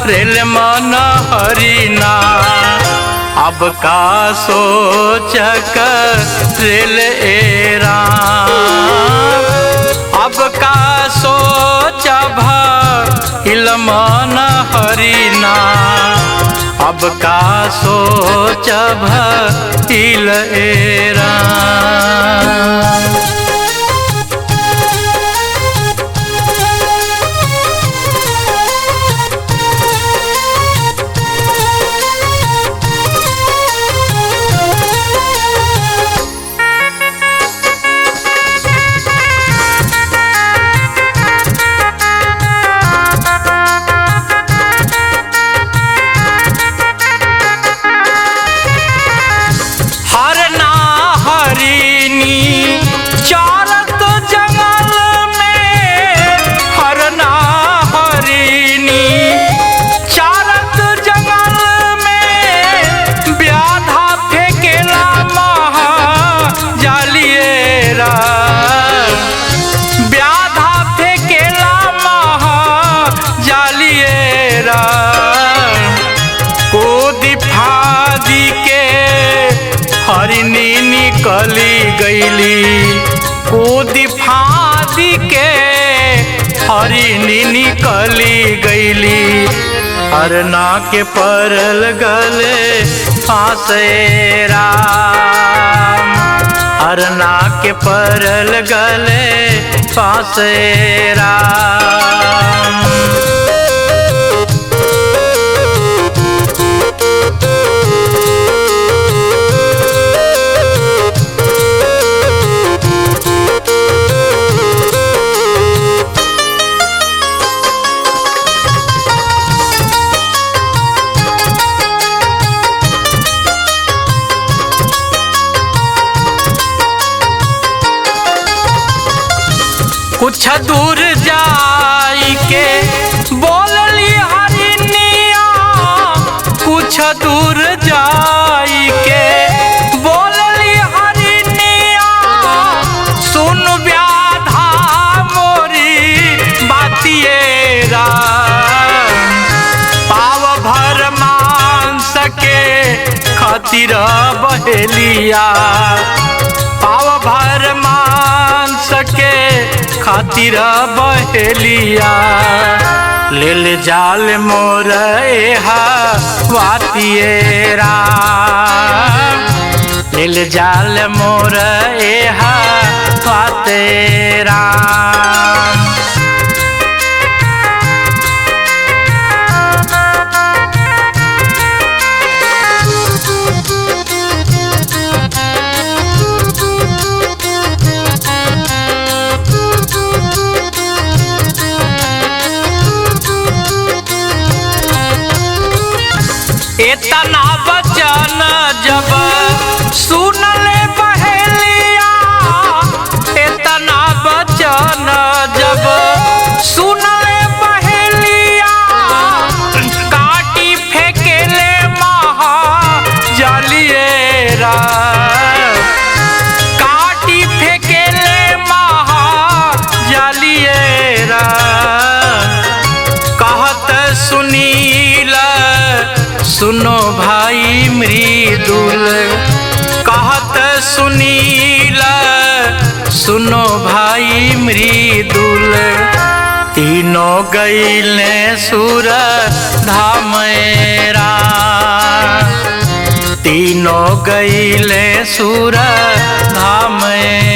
Rail मन हरिना। अब का सोच रेल एरा, अब का सोच भइल मन हरिना। अब का सोच भइल एरा। हरिणी निकली गईली कूदी फादी के, हरिणी निकली गईली। अरना के परल गले फांसेरा, अरना के परल गले फांसेरा। कुछ दूर जाई के बोलली हरिनिया, कुछ दूर जाई के बोलली हरिनिया। सुन व्याधा मोरी बातिएरा, पाव भर मांस के खातिर बहेलिया। पाव भर मांस के खातिर बहेलिया। लेल जाल मोर वातिएरा, लेल जाल मोर वातेरा। इतना वचन जब सुनले बहेलिया, इतना वचन जब सुनले बहेलिया। काटी फेंकेले महा जलिएरा, काटी फेंकेले महा जलिएरा। कहत सुनील सुनो भाई मृदुल, कहत सुनील सुनो भाई मृदुल। तीनों गईले सुर धामेरा, तीनों गईले सुर धामेरा।